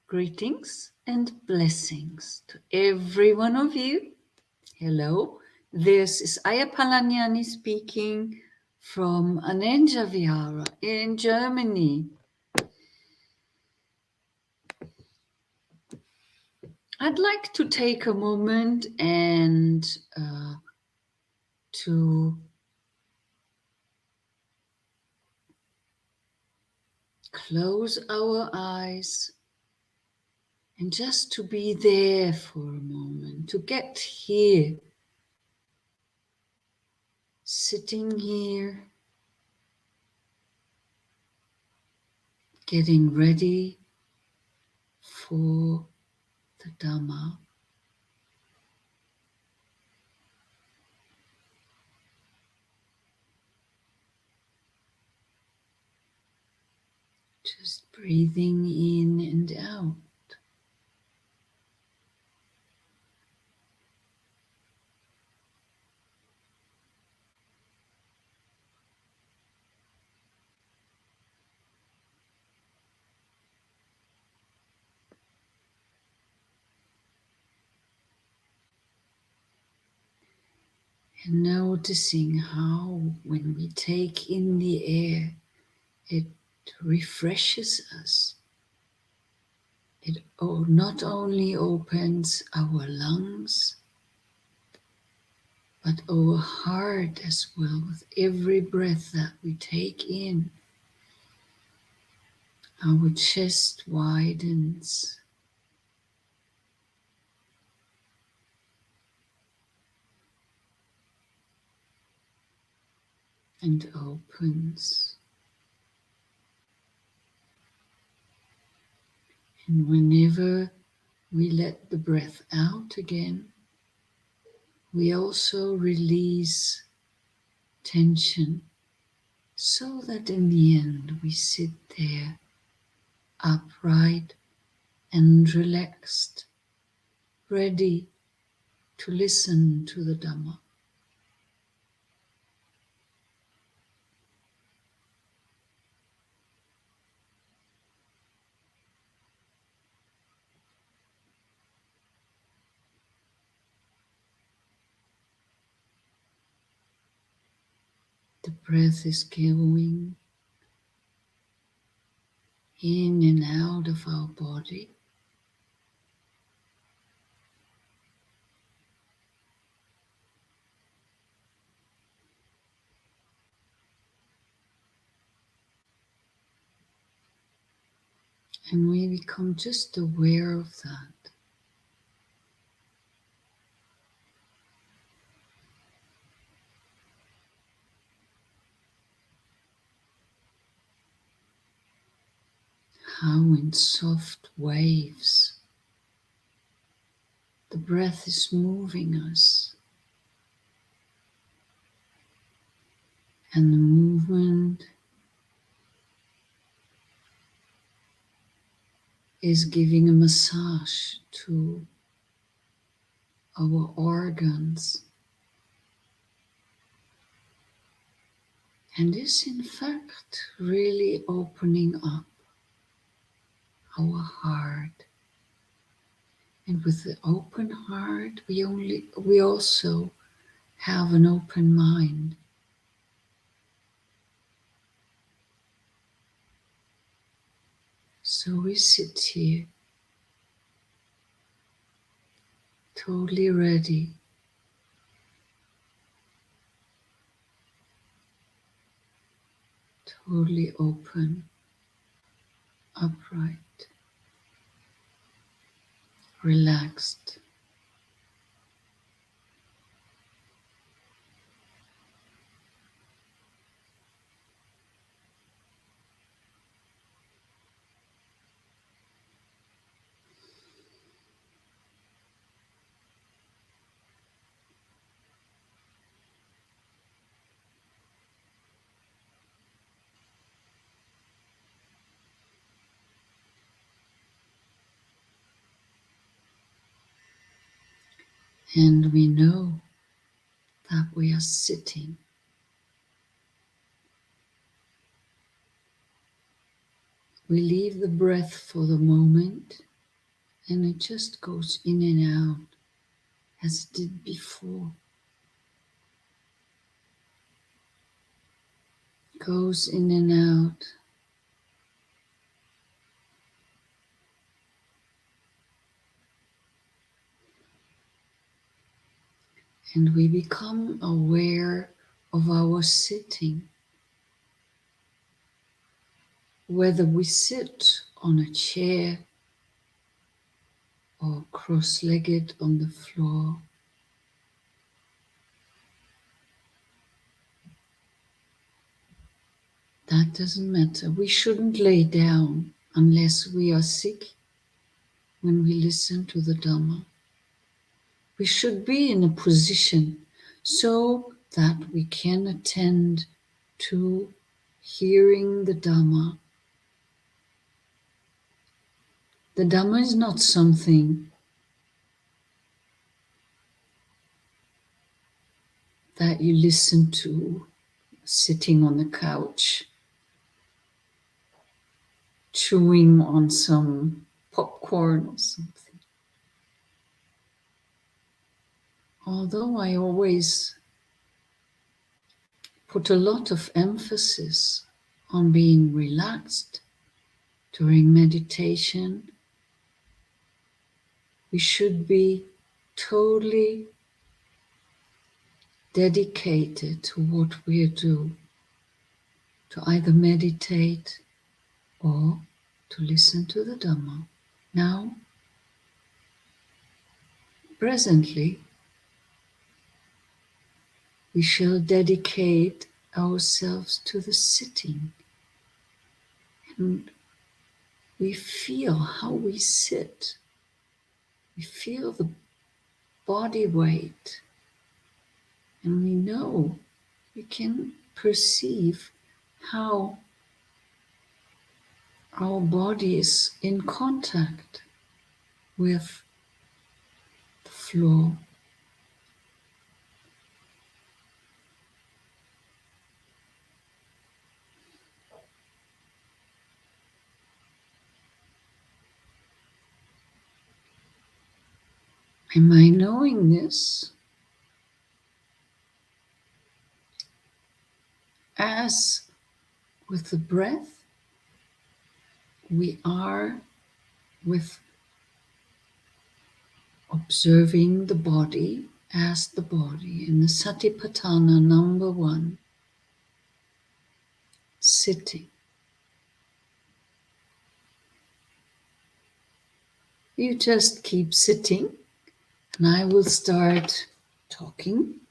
Greetings and blessings to every one of you. Hello, this is Ayya Phalanyani speaking from Anenja Vihara in Germany. I'd like to take a moment and to close our eyes and just to be there for a moment, to get here, sitting here, getting ready for the Dhamma. Just breathing in and out. And noticing how, when we take in the air, it refreshes us. It not only opens our lungs, but our heart as well. With every breath that we take in, our chest widens and opens. And whenever we let the breath out again, we also release tension, so that in the end we sit there upright and relaxed, ready to listen to the Dhamma. The breath is going in and out of our body. And we become just aware of that. How in soft waves the breath is moving us. And the movement is giving a massage to our organs, and is in fact really opening up our heart. And with the open heart, we also have an open mind. So we sit here, totally ready, totally open, upright, relaxed. And we know that we are sitting. We leave the breath for the moment and it just goes in and out as it did before. Goes in and out. And we become aware of our sitting. Whether we sit on a chair or cross-legged on the floor. That doesn't matter. We shouldn't lay down unless we are sick when we listen to the Dhamma. We should be in a position so that we can attend to hearing the Dhamma. The Dhamma is not something that you listen to sitting on the couch, chewing on some popcorn or something. Although I always put a lot of emphasis on being relaxed during meditation, we should be totally dedicated to what we do, to either meditate or to listen to the Dhamma. Now, presently, we shall dedicate ourselves to the sitting, and we feel how we sit. We feel the body weight, and we know, we can perceive how our body is in contact with the floor. Am I knowing this? As with the breath, we are with observing the body as the body in the Satipatthana number 1, sitting. You just keep sitting, and I will start talking.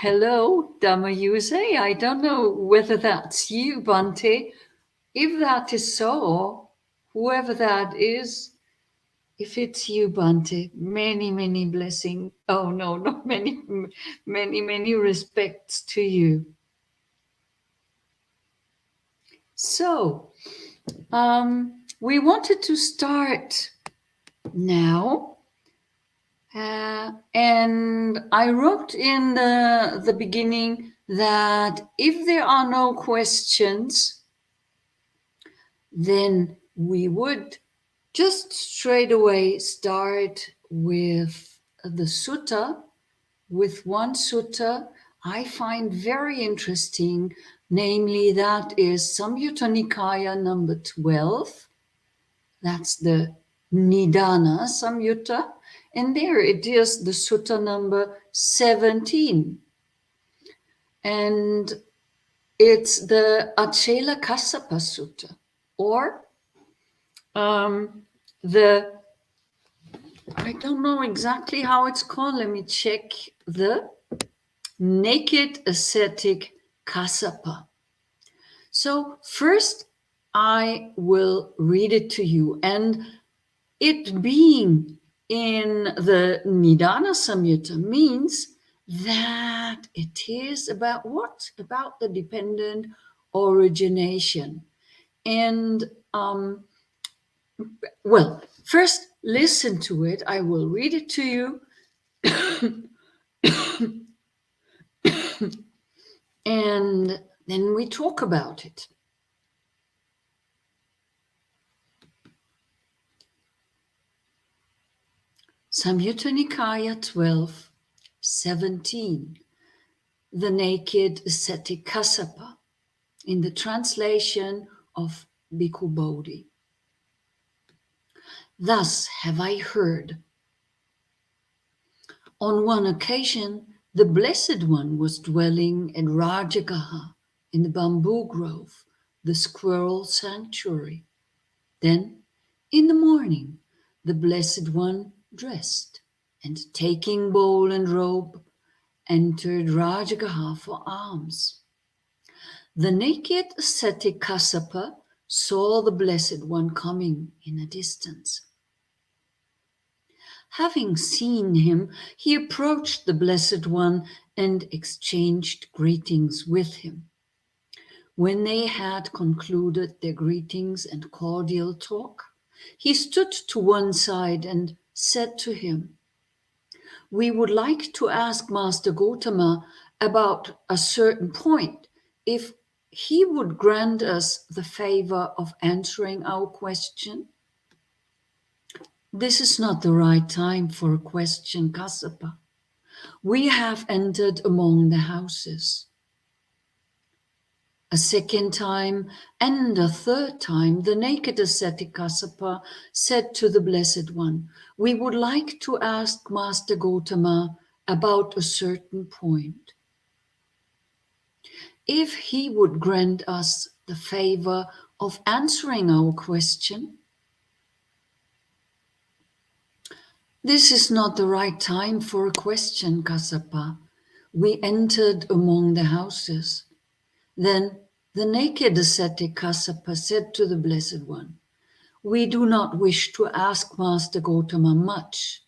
Hello, Dhamma user. I don't know whether that's you, Bhante. If that is so, whoever that is, if it's you, Bhante, many, many blessings. Oh, no, many, many, many respects to you. So, we wanted to start now. And I wrote in the beginning that if there are no questions, then we would just straight away start with the sutta, with one sutta I find very interesting, namely that is Samyutta Nikaya number 12. That's the Nidana Samyutta. And there it is, the sutta number 17. And it's the Achela Kassapa Sutta, or the, I don't know exactly how it's called. Let me check. The Naked Ascetic Kassapa. So first I will read it to you. And it being in the Nidana Samyutta means that it is about what? About the dependent origination. And well, first listen to it. I will read it to you. And then we talk about it. Samyutta Nikaya 12:17, the naked ascetic Kassapa, in the translation of Bhikkhu Bodhi. Thus have I heard. On one occasion, the Blessed One was dwelling at Rajagaha in the bamboo grove, the squirrel sanctuary. Then, in the morning, the Blessed One dressed and, taking bowl and robe, entered Rajagaha for alms. The naked ascetic Kassapa saw the Blessed One coming in a distance. Having seen him, he approached the Blessed One and exchanged greetings with him. When they had concluded their greetings and cordial talk, he stood to one side and said to him, "We would like to ask Master Gotama about a certain point, if he would grant us the favor of answering our question." "This is not the right time for a question, Kassapa. We have entered among the houses." A second time and a third time, the naked ascetic Kassapa said to the Blessed One, "We would like to ask Master Gotama about a certain point. If he would grant us the favor of answering our question." "This is not the right time for a question, Kassapa. We entered among the houses." Then the naked ascetic Kassapa said to the Blessed One, "We do not wish to ask Master Gotama much."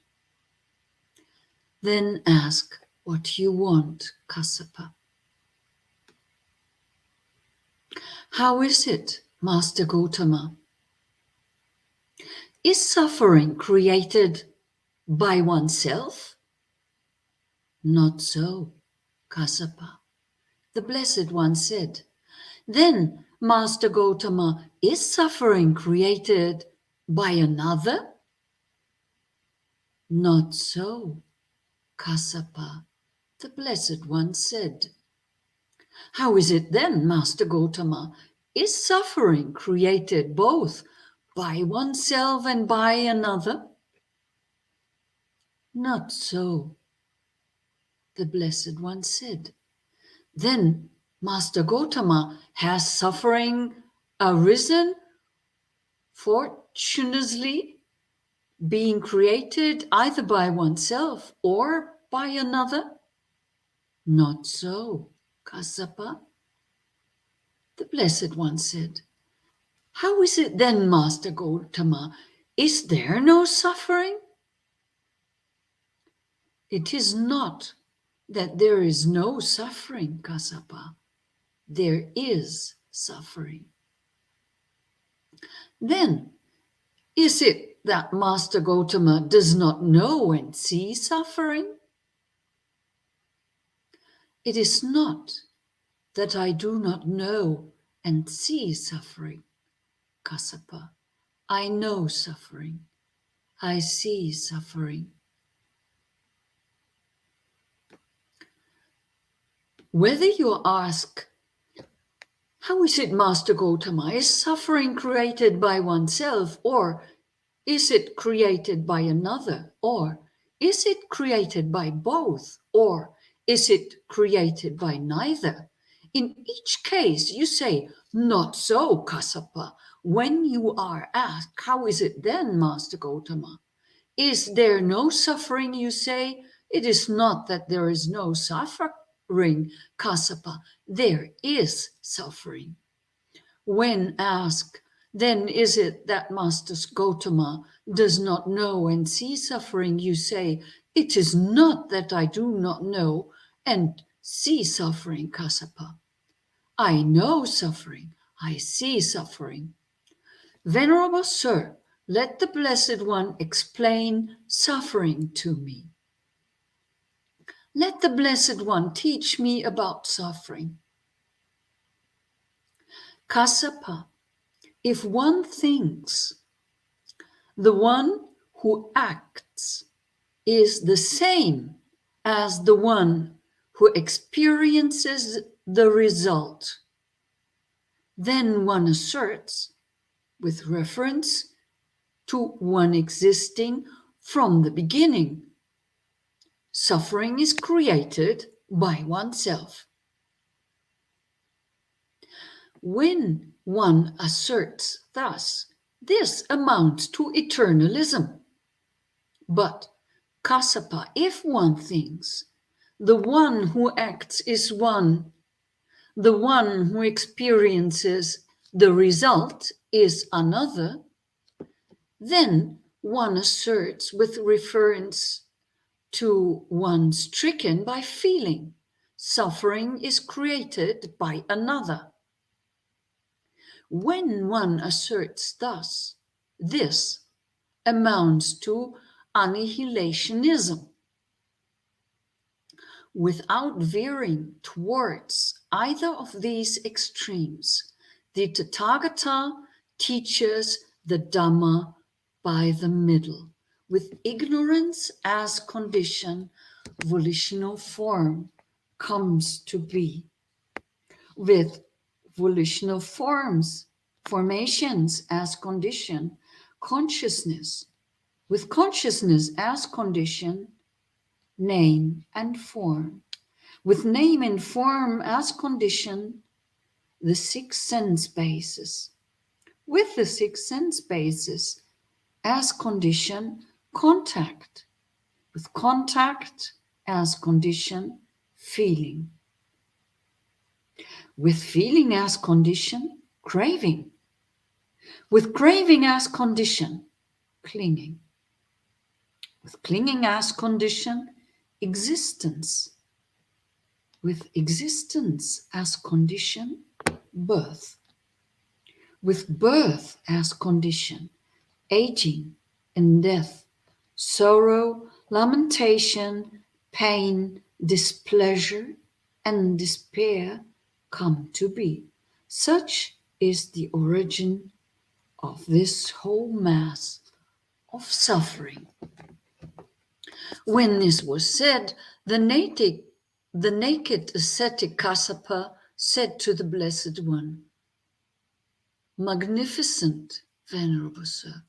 "Then ask what you want, Kassapa." "How is it, Master Gotama? Is suffering created by oneself?" "Not so, Kassapa." The Blessed One said, "Then, Master Gotama, is suffering created by another?" "Not so, Kassapa." The Blessed One said, "How is it then, Master Gotama? Is suffering created both by oneself and by another?" "Not so," the Blessed One said. "Then, Master Gotama, has suffering arisen fortuitously, being created either by oneself or by another?" "Not so, Kassapa." The Blessed One said, "How is it then, Master Gotama? Is there no suffering?" "It is not that there is no suffering, Kassapa. There is suffering." "Then, is it that Master Gotama does not know and see suffering?" "It is not that I do not know and see suffering, Kassapa. I know suffering. I see suffering." Whether you ask, "How is it, Master Gotama? Is suffering created by oneself, or is it created by another, or is it created by both, or is it created by neither?" In each case, you say, "Not so, Kassapa." When you are asked, "How is it then, Master Gotama? Is there no suffering?" you say, "It is not that there is no suffering, Kassapa. There is suffering." When asked, "Then is it that Master Gotama does not know and see suffering?" you say, "It is not that I do not know and see suffering, Kassapa. I know suffering, I see suffering." Venerable Sir, let the Blessed One explain suffering to me. Let the Blessed One teach me about suffering. Kassapa, if one thinks, the one who acts is the same as the one who experiences the result, then one asserts, with reference to one existing from the beginning, suffering is created by oneself. When one asserts thus, this amounts to eternalism. But Kassapa, if one thinks, the one who acts is one, the one who experiences the result is another, then one asserts with reference to one stricken by feeling, suffering is created by another. When one asserts thus, this amounts to annihilationism. Without veering towards either of these extremes, the Tathagata teaches the Dhamma by the middle, with ignorance as condition, volitional form comes to be. With volitional formations as condition, consciousness. With consciousness as condition, name and form. With name and form as condition, the six sense bases. With the six sense bases as condition, contact. With contact as condition, feeling. With feeling as condition, craving. With craving as condition, clinging. With clinging as condition, existence. With existence as condition, birth. With birth as condition, aging and death, sorrow, lamentation, pain, displeasure, and despair come to be. Such is the origin of this whole mass of suffering. When this was said, the naked ascetic Kassapa said to the Blessed One, "Magnificent, Venerable Sir,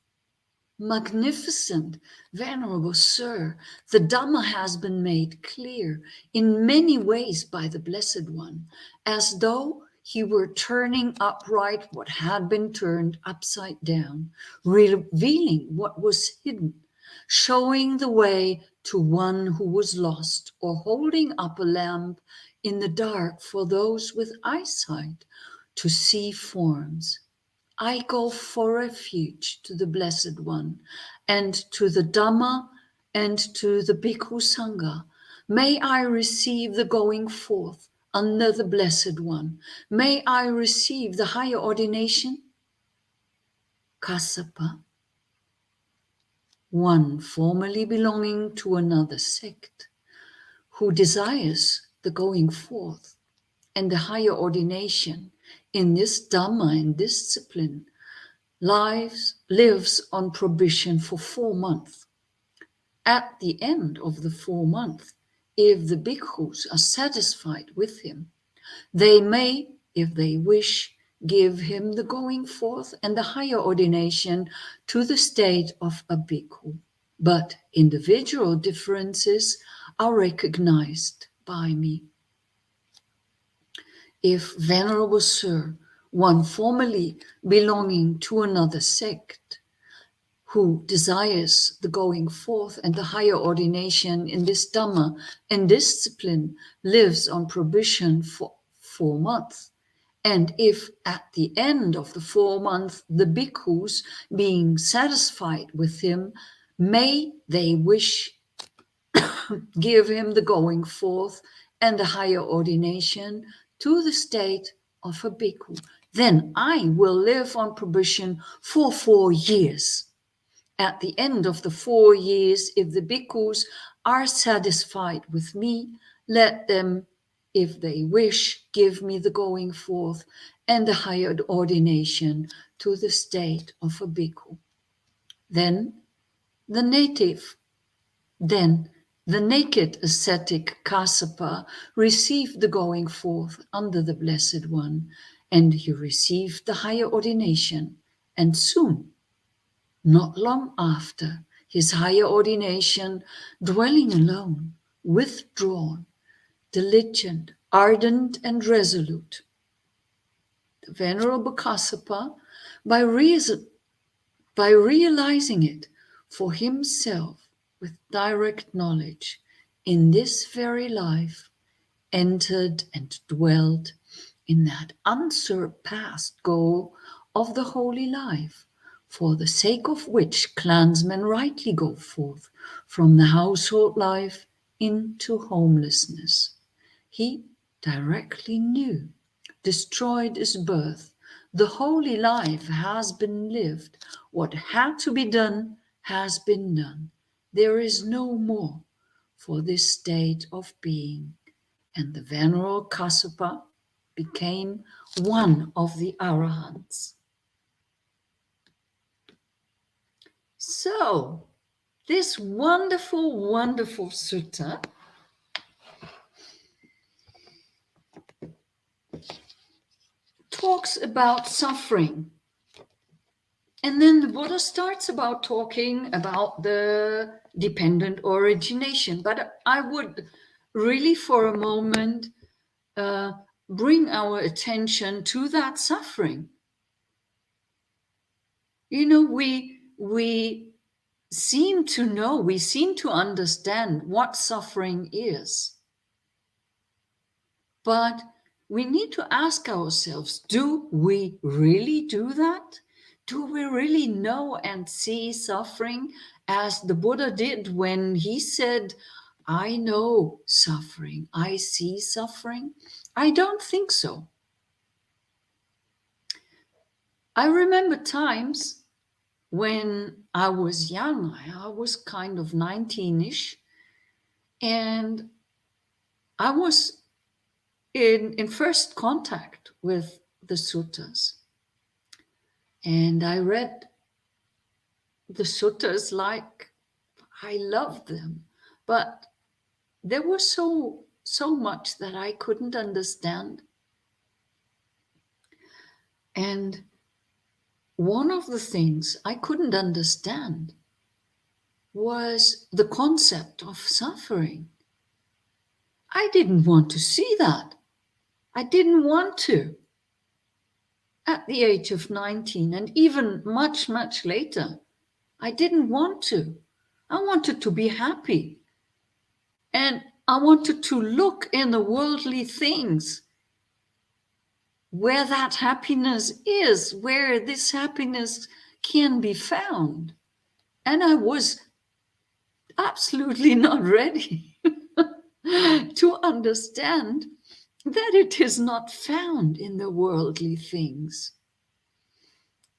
magnificent, Venerable Sir, the Dhamma has been made clear in many ways by the Blessed One, as though he were turning upright what had been turned upside down, revealing what was hidden, showing the way to one who was lost, or holding up a lamp in the dark for those with eyesight to see forms. I go for refuge to the Blessed One, and to the Dhamma, and to the Bhikkhu Sangha. May I receive the going forth under the Blessed One. May I receive the higher ordination." Kassapa, one formerly belonging to another sect, who desires the going forth and the higher ordination in this Dhamma and discipline, lives on prohibition for 4 months. At the end of the 4 months, if the bhikkhus are satisfied with him, they may, if they wish, give him the going forth and the higher ordination to the state of a bhikkhu. But individual differences are recognized by me. If, Venerable Sir, one formerly belonging to another sect, who desires the going forth and the higher ordination in this Dhamma and discipline, lives on prohibition for 4 months, and if at the end of the 4 months the bhikkhus, being satisfied with him, may they wish give him the going forth and the higher ordination to the state of a bhikkhu, then I will live on prohibition for 4 years. At the end of the 4 years, if the bhikkhus are satisfied with me, let them if they wish, give me the going forth and the higher ordination to the state of a bhikkhu. Then the naked ascetic Kassapa received the going forth under the Blessed One, and he received the higher ordination, and soon, not long after, his higher ordination, dwelling alone, withdrawn, diligent, ardent, and resolute. The Venerable Kassapa, by realizing it for himself with direct knowledge, in this very life, entered and dwelt in that unsurpassed goal of the holy life, for the sake of which clansmen rightly go forth from the household life into homelessness. He directly knew, destroyed his birth. The holy life has been lived. What had to be done has been done. There is no more for this state of being. And the Venerable Kassapa became one of the Arahants. So, this wonderful, wonderful sutta talks about suffering. And then the Buddha starts about talking about the dependent origination. But I would really for a moment bring our attention to that suffering. You know, we seem to know, we seem to understand what suffering is. But we need to ask ourselves, do we really do that? Do we really know and see suffering as the Buddha did when he said, I know suffering, I see suffering? I don't think so. I remember times when I was young, I was kind of 19-ish, and I was in first contact with the suttas. And I read the suttas like I loved them, but there was so much that I couldn't understand. And one of the things I couldn't understand was the concept of suffering. I didn't want to see that. I didn't want to. At the age of 19, and even much, much later, I didn't want to. I wanted to be happy. And I wanted to look in the worldly things where that happiness is, where this happiness can be found. And I was absolutely not ready to understand that it is not found in the worldly things.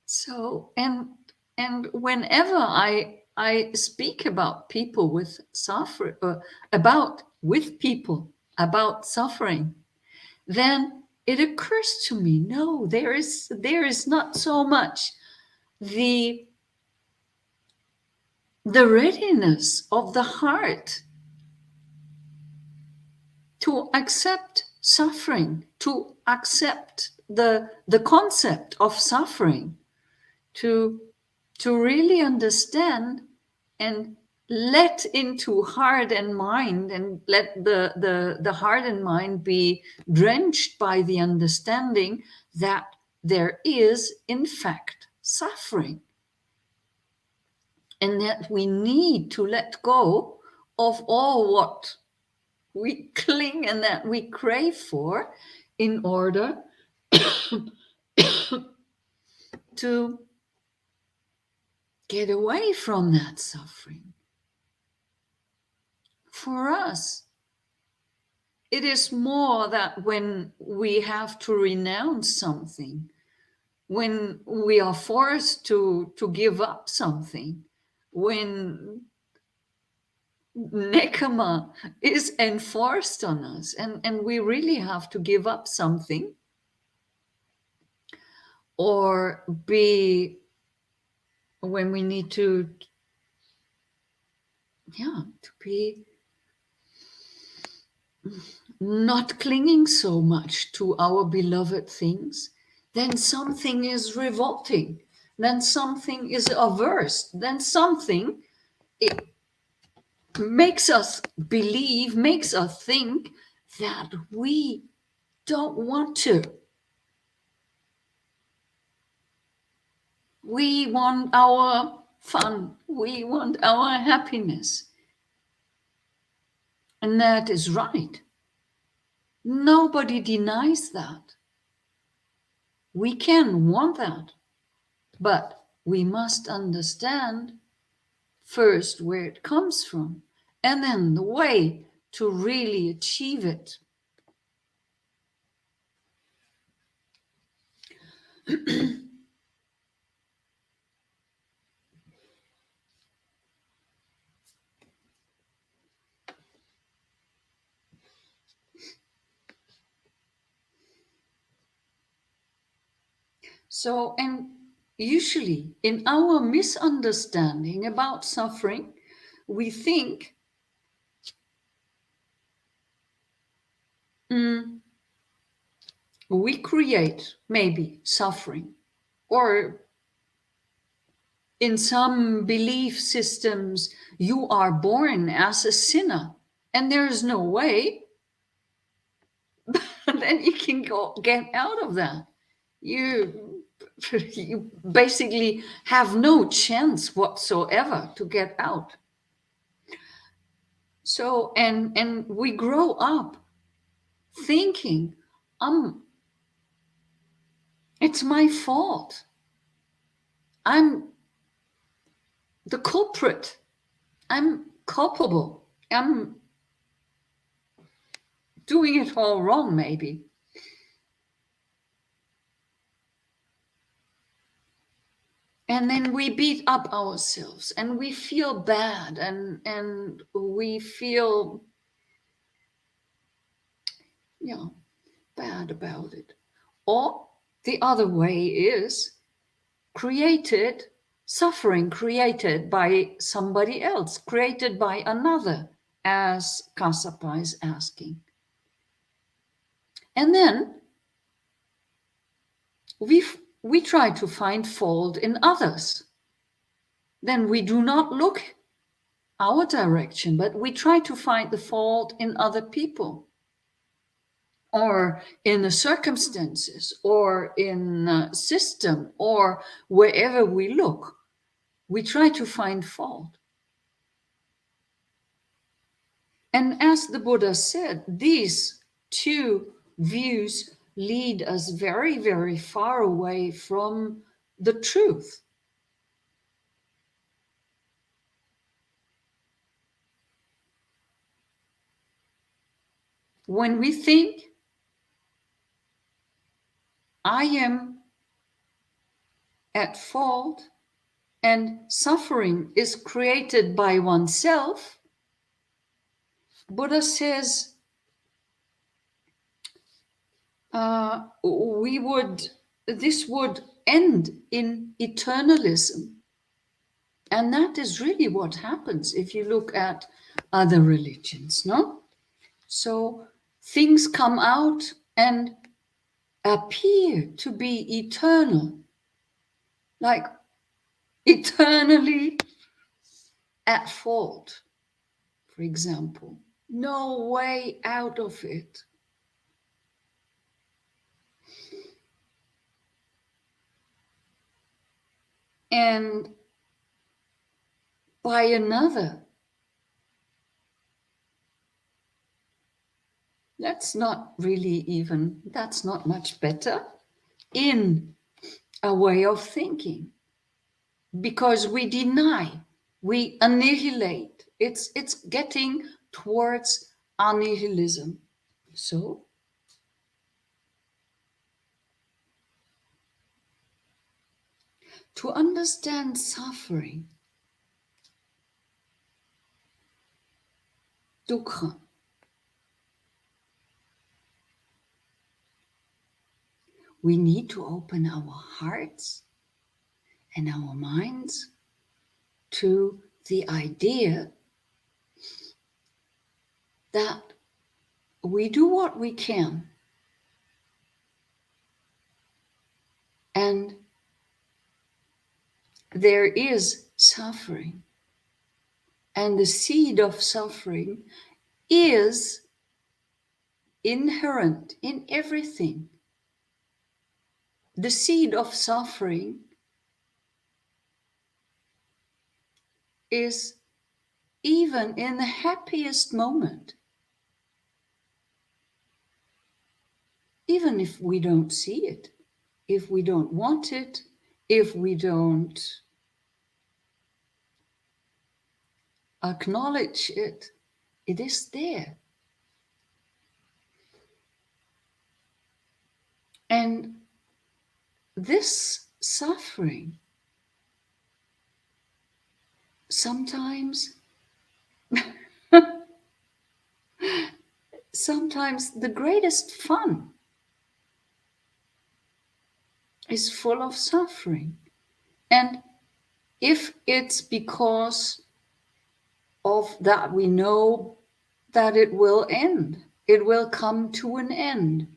So, and whenever I speak about people with suffering, with people about suffering, then it occurs to me, no, there is not so much the readiness of the heart to accept suffering, to accept the concept of suffering, to really understand and let into heart and mind, and let the heart and mind be drenched by the understanding that there is in fact suffering, and that we need to let go of all what we cling and that we crave for in order to get away from that suffering. For us, it is more that when we have to renounce something, when we are forced to give up something, when nekama is enforced on us, and we really have to give up something or be when we need to, yeah, to be not clinging so much to our beloved things, then something is revolting, then something is averse, then something it makes us believe, makes us think that we don't want to. We want our fun, we want our happiness. And that is right. Nobody denies that. We can want that, but we must understand first where it comes from and then the way to really achieve it. So, and usually in our misunderstanding about suffering, we think we create maybe suffering, or in some belief systems, you are born as a sinner and there is no way then you can get out of that. You, you basically have no chance whatsoever to get out. So, and we grow up thinking, it's my fault. I'm the culprit. I'm culpable. I'm doing it all wrong, maybe. And then we beat up ourselves and we feel bad, and we feel, you know, bad about it. Or the other way is created suffering, created by somebody else, created by another, as Kasapa is asking. And then we try to find fault in others. Then we do not look our direction, but we try to find the fault in other people, or in the circumstances, or in a system, or wherever we look. We try to find fault. And as the Buddha said, these two views lead us very, very far away from the truth. When we think, I am at fault and suffering is created by oneself, Buddha says, this would end in eternalism. And that is really what happens if you look at other religions, no? So things come out and appear to be eternal, like eternally at fault, for example. No way out of it. And by another. That's not much better in a way of thinking, because we deny, we annihilate. It's getting towards annihilism. So to understand suffering, dukkha. We need to open our hearts and our minds to the idea that we do what we can, and there is suffering, and the seed of suffering is inherent in everything. The seed of suffering is even in the happiest moment, even if we don't see it, if we don't want it, if we don't acknowledge it, it is there. And this suffering, sometimes the greatest fun is full of suffering. And if it's because of that, we know that it will end, it will come to an end.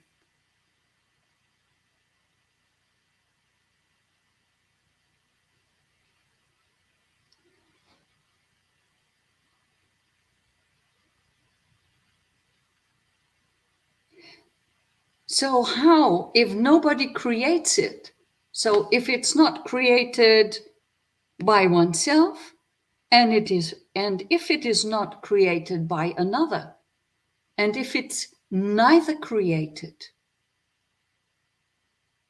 So how, if nobody creates it? So if it's not created by oneself, and if it is not created by another, and if it's neither created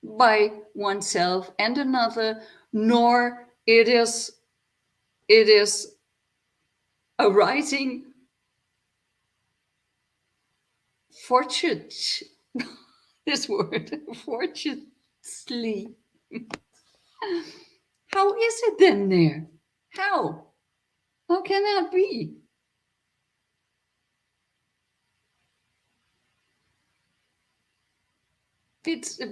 by oneself and another, nor it is arising fortunate, this word, fortuitously. How is it then there? How can that be?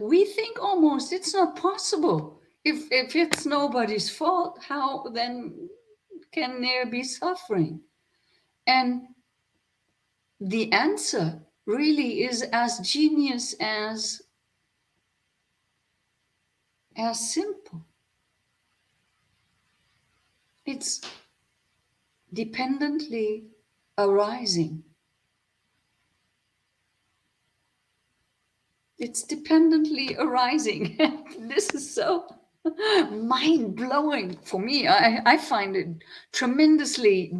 We think almost it's not possible. If it's nobody's fault, how then can there be suffering? And the answer really is as genius as simple. It's dependently arising. It's dependently arising. This is so mind-blowing for me. I find it tremendously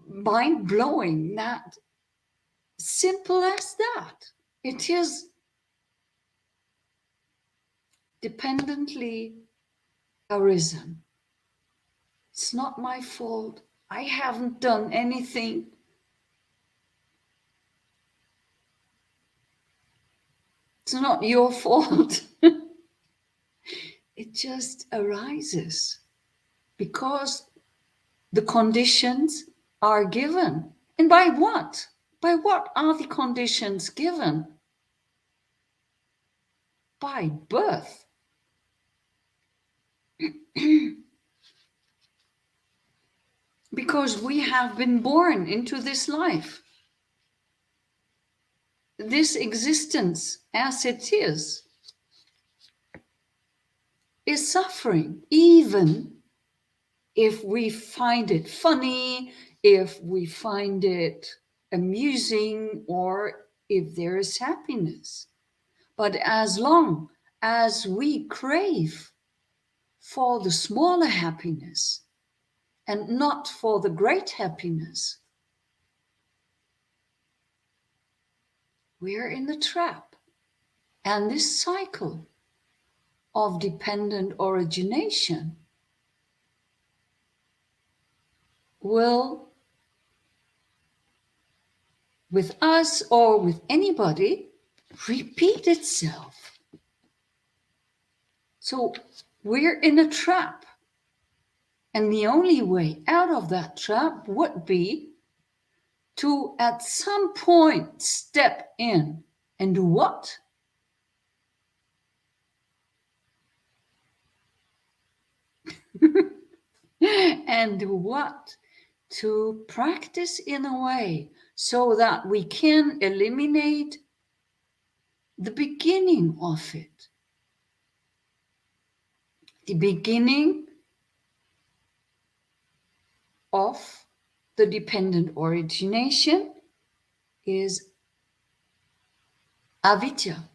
mind-blowing, that simple as that. It is dependently arisen. It's not my fault. I haven't done anything. It's not your fault. It just arises because the conditions are given. And by what? By what are the conditions given? By birth. Because we have been born into this life. This existence as it is suffering, even if we find it funny, if we find it amusing, or if there is happiness. But as long as we crave for the smaller happiness and not for the great happiness, we're in the trap. And this cycle of dependent origination will, with us or with anybody, repeat itself. So we're in a trap. And the only way out of that trap would be to at some point step in and do what? And do what? To practice in a way so that we can eliminate the beginning of it. The beginning of the dependent origination is avidya,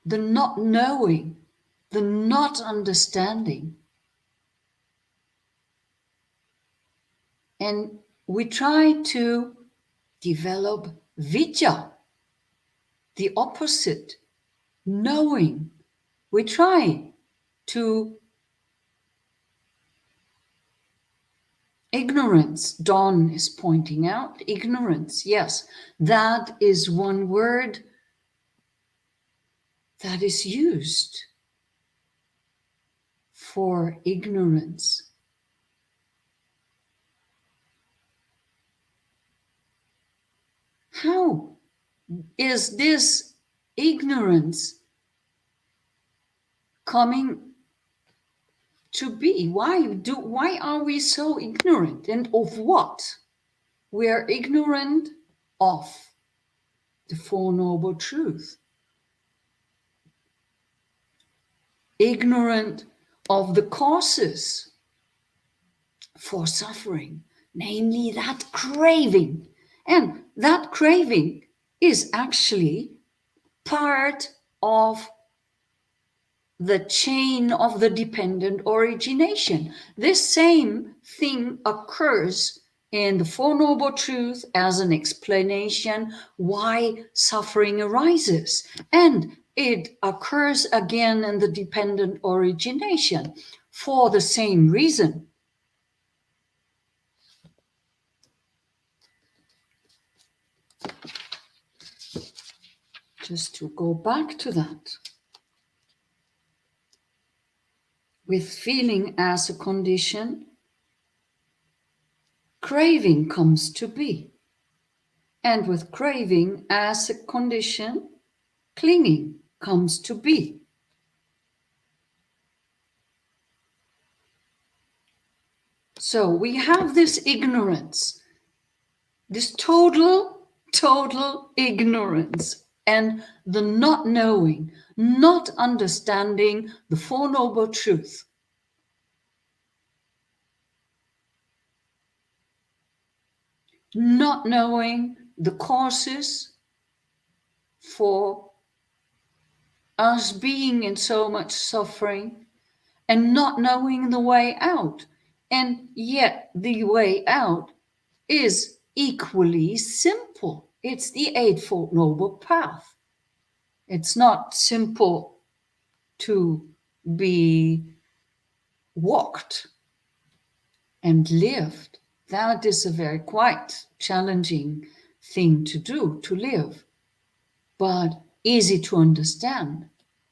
the not knowing, the not understanding. And we try to develop vidya, the opposite, knowing. We try to ignorance. Dawn is pointing out ignorance. Yes, that is one word that is used for ignorance. How is this ignorance coming to be? Why are we so ignorant? And of what? We are ignorant of the Four Noble Truths. Ignorant of the causes for suffering, namely that craving. And that craving is actually part of the chain of the dependent origination. This same thing occurs in the Four Noble Truths as an explanation why suffering arises. And it occurs again in the dependent origination for the same reason. Just to go back to that. With feeling as a condition, craving comes to be. And with craving as a condition, clinging comes to be. So we have this ignorance, this total ignorance, and the not knowing, not understanding the Four Noble Truths. Not knowing the causes for us being in so much suffering, and not knowing the way out. And yet the way out is equally simple. It's the Eightfold Noble Path. It's not simple to be walked and lived. That is a very quite challenging thing to do, to live, but easy to understand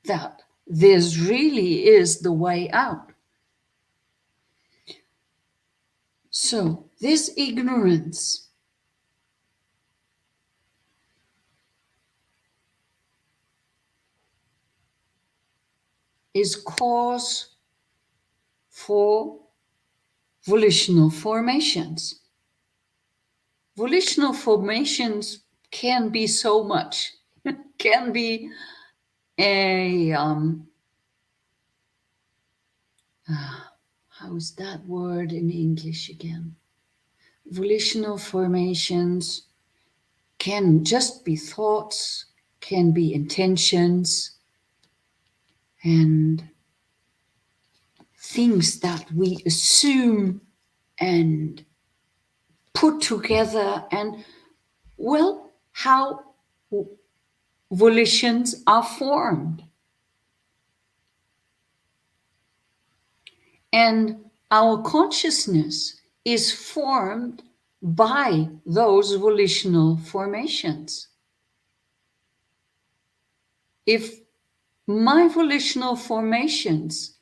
that this really is the way out. So this ignorance is cause for volitional formations. Volitional formations can be so much, can be a, how is that word in English again? Volitional formations can just be thoughts, can be intentions, and things that we assume and put together, and well, how volitions are formed. And our consciousness is formed by those volitional formations. If my volitional formations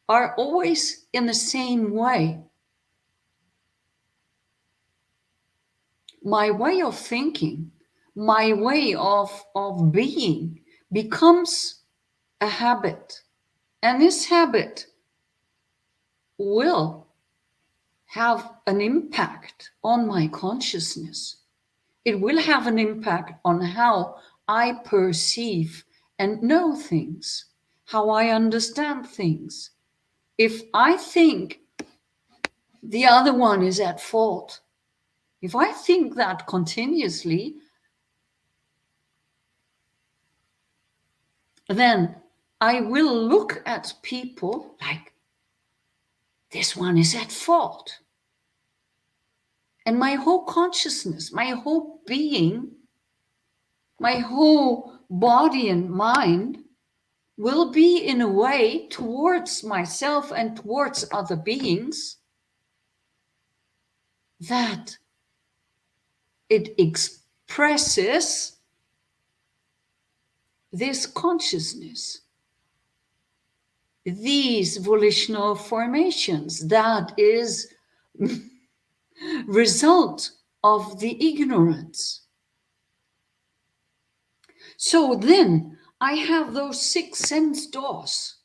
are always in the same way, my way of thinking, my way of being becomes a habit. And this habit will have an impact on my consciousness. It will have an impact on how I perceive and know things, how I understand things. If I think the other one is at fault, if I think that continuously, then I will look at people like, this one is at fault. And my whole consciousness, my whole being, my whole body and mind will be in a way towards myself and towards other beings that it expresses this consciousness, these volitional formations, that is result of the ignorance. So then I have those 6 sense doors: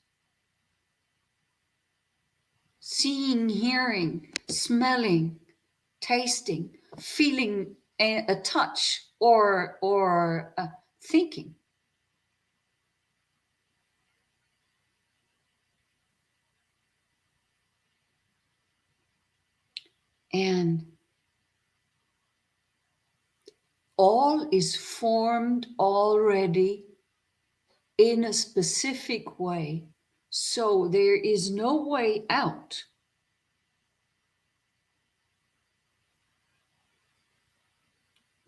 seeing, hearing, smelling, tasting, feeling a touch, or thinking. And all is formed already in a specific way. So there is no way out.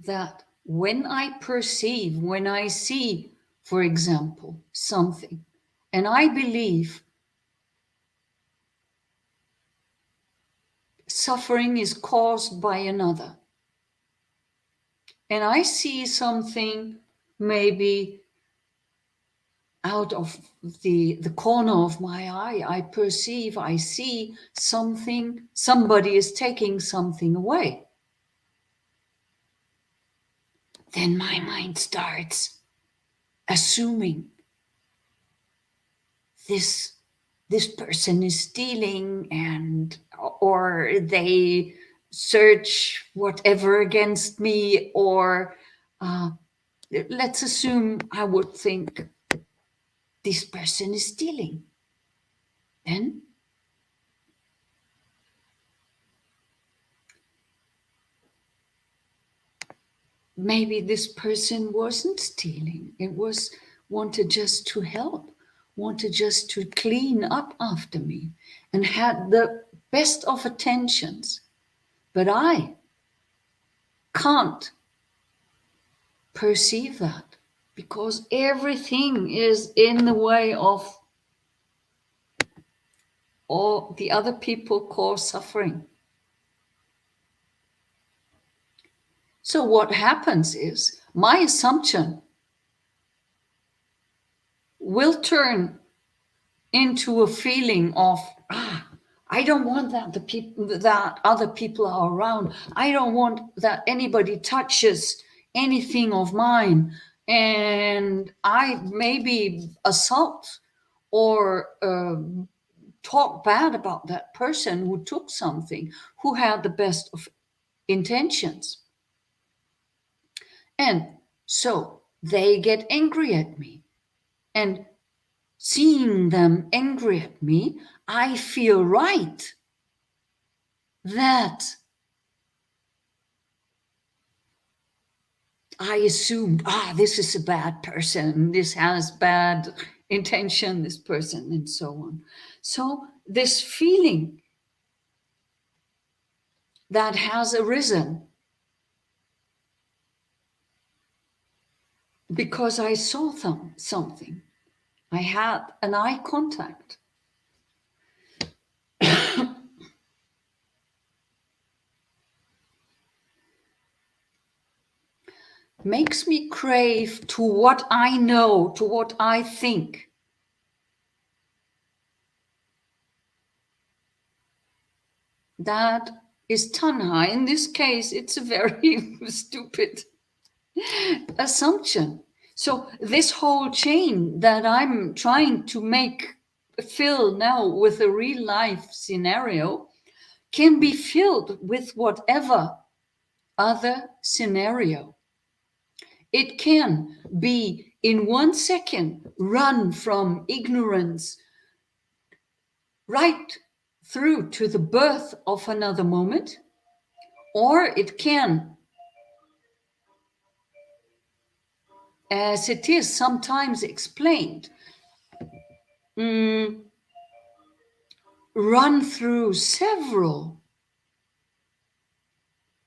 That when I perceive, when I see, for example, something, and I believe suffering is caused by another, and I see something maybe out of the corner of my eye, I perceive, I see something, somebody is taking something away. Then my mind starts assuming this person is stealing, and or they search whatever against me, or let's assume I would think this person is stealing. Then maybe this person wasn't stealing. It was wanted just to help, wanted just to clean up after me, and had the best of intentions. But I can't perceive that because everything is in the way of all the other people cause suffering. So what happens is my assumption will turn into a feeling of, I don't want that that other people are around. I don't want that anybody touches anything of mine. And I maybe assault or talk bad about that person who took something, who had the best of intentions. And so they get angry at me. And seeing them angry at me, I feel right that I assumed, this is a bad person, this has bad intention, this person, and so on. So this feeling that has arisen because I saw something, I had an eye contact. Makes me crave to what I know, to what I think. That is tanha. In this case, it's a very stupid assumption. So this whole chain that I'm trying to fill now with a real life scenario can be filled with whatever other scenario. It can be in 1 second run from ignorance right through to the birth of another moment, or it can, as it is sometimes explained, run through several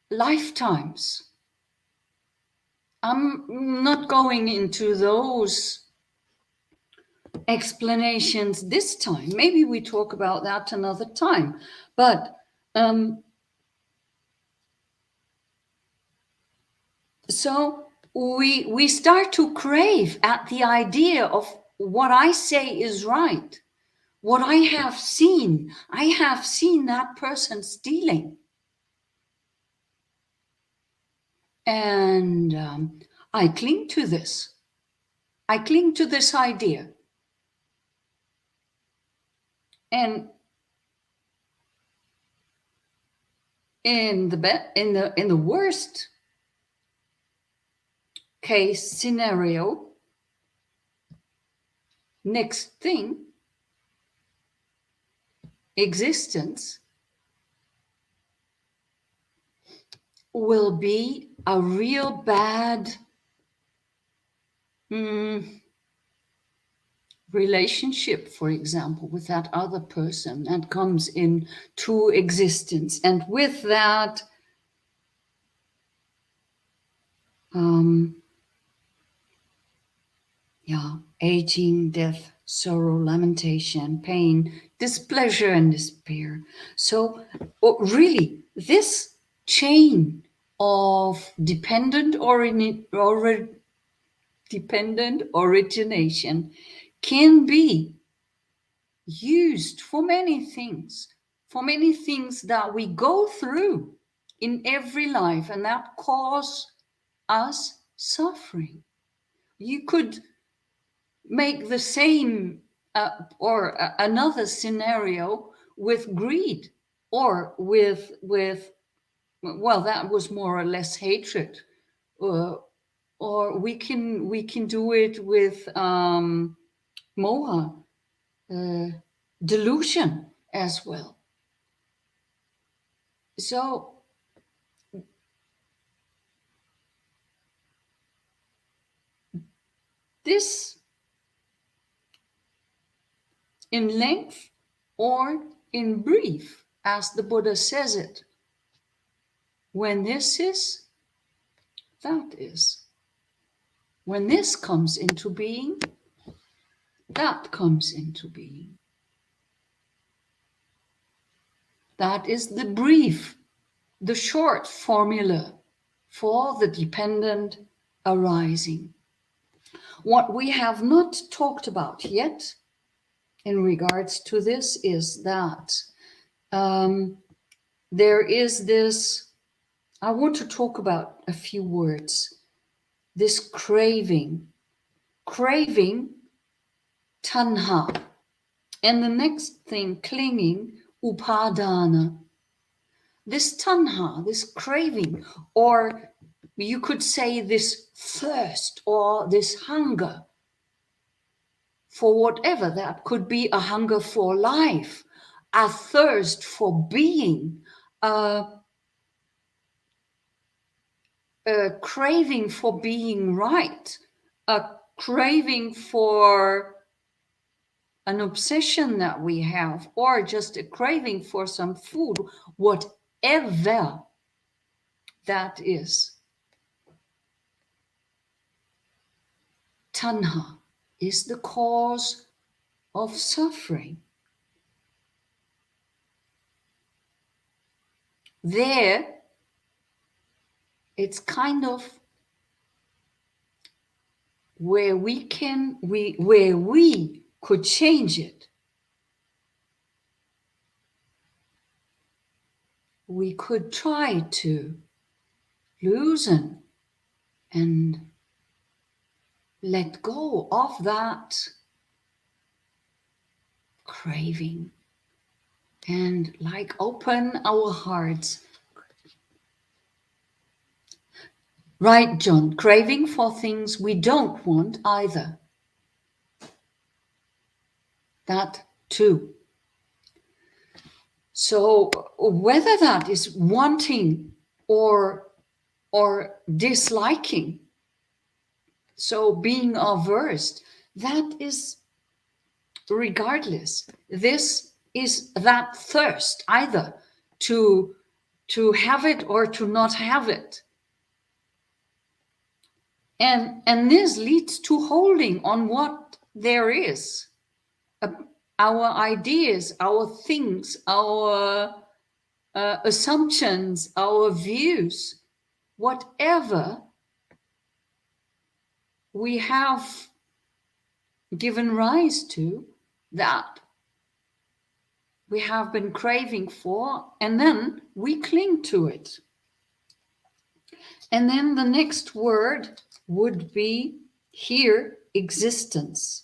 lifetimes. I'm not going into those explanations this time. Maybe we talk about that another time. But so we start to crave at the idea of what I say is right, what I have seen. I have seen that person stealing. And I cling to this. I cling to this idea. And in the worst case scenario, next thing, existence will be a real bad relationship, for example, with that other person that comes into existence. And with that, aging, death, sorrow, lamentation, pain, displeasure, and despair. So really, this chain of dependent origination can be used for many things that we go through in every life and that cause us suffering. You could make the same or another scenario with greed, or with well, that was more or less hatred, or we can do it with moha, delusion as well. So this, in length or in brief, as the Buddha says it, when this is, that is. When this comes into being, that comes into being. That is the brief, the short formula for the dependent arising. What we have not talked about yet in regards to this is that there is this, I want to talk about a few words, this craving, tanha, and the next thing, clinging, upadana. This tanha, this craving, or you could say this thirst or this hunger for whatever, that could be a hunger for life, a thirst for being, a craving for being right, a craving for an obsession that we have, or just a craving for some food, whatever that is. Tanha is the cause of suffering. There, it's kind of where we could change it. we could try to loosen and let go of that craving and like open our hearts. Right, John, craving for things we don't want either. That too. So whether that is wanting or disliking, so being averse, that is regardless. This is that thirst either to have it or to not have it. And this leads to holding on what there is. Our ideas, our things, our assumptions, our views, whatever we have given rise to, that we have been craving for, and then we cling to it. And then the next word would be here, existence.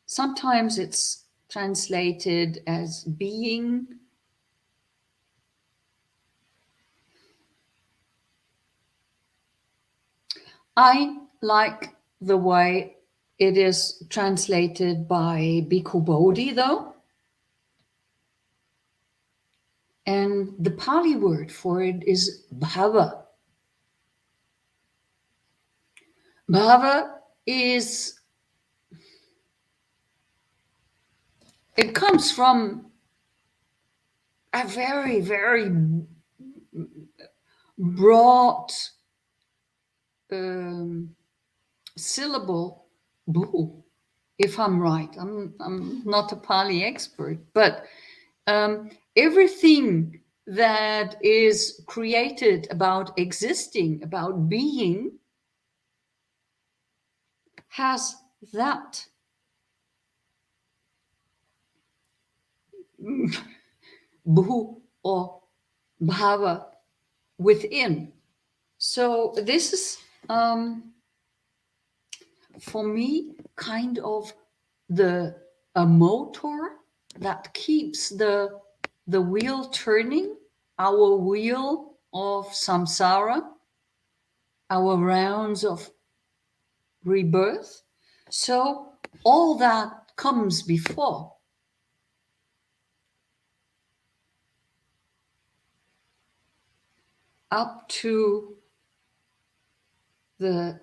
Sometimes it's translated as being. I like the way it is translated by Bhikkhu Bodhi, though. And the Pali word for it is bhava. Bhava is, it comes from a very, very broad syllable, bhu, if I'm right. I'm not a Pali expert, but everything that is created about existing, about being, has that bhu or bhava within. So this is for me kind of a motor that keeps the wheel turning, our wheel of samsara, our rounds of rebirth. So all that comes before. Up to the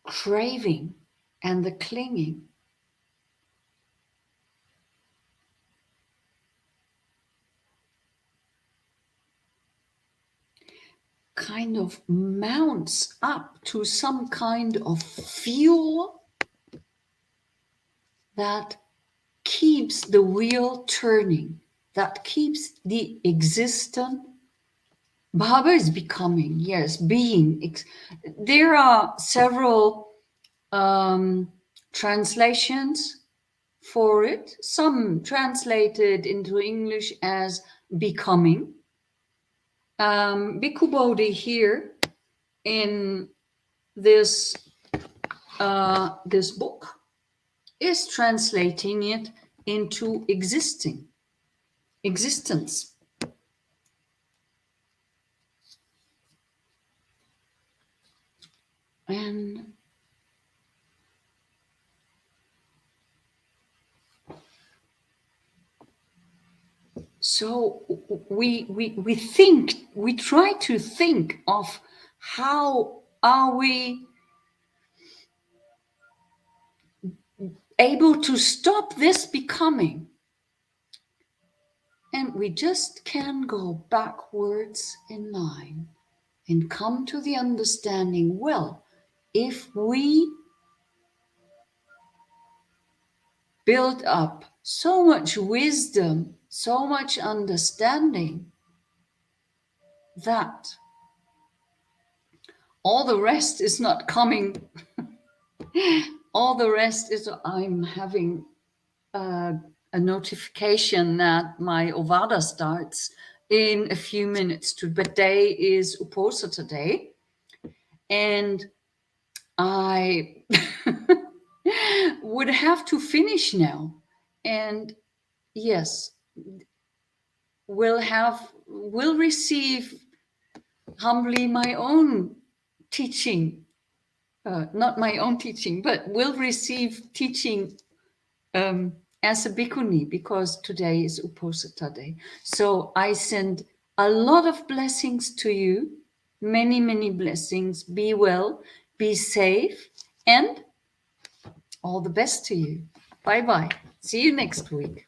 craving and the clinging. Kind of mounts up to some kind of fuel that keeps the wheel turning, that keeps the existent. Bhava is becoming, yes, being. There are several translations for it, some translated into English as becoming. Bhikkhu Bodhi here in this book is translating it into existence. And so we try to think of how are we able to stop this becoming. And we just can go backwards in line and come to the understanding, well, if we build up so much wisdom, so much understanding, that all the rest is not coming. All the rest is I'm having a notification that my Ovada starts in a few minutes. Today is Uposatha Day, and I would have to finish now. And yes, will receive humbly my own teaching, not my own teaching, but will receive teaching as a bhikkhuni, because today is Uposatha Day. So I send a lot of blessings to you, many, many blessings. Be well, be safe, and all the best to you. Bye-bye. See you next week.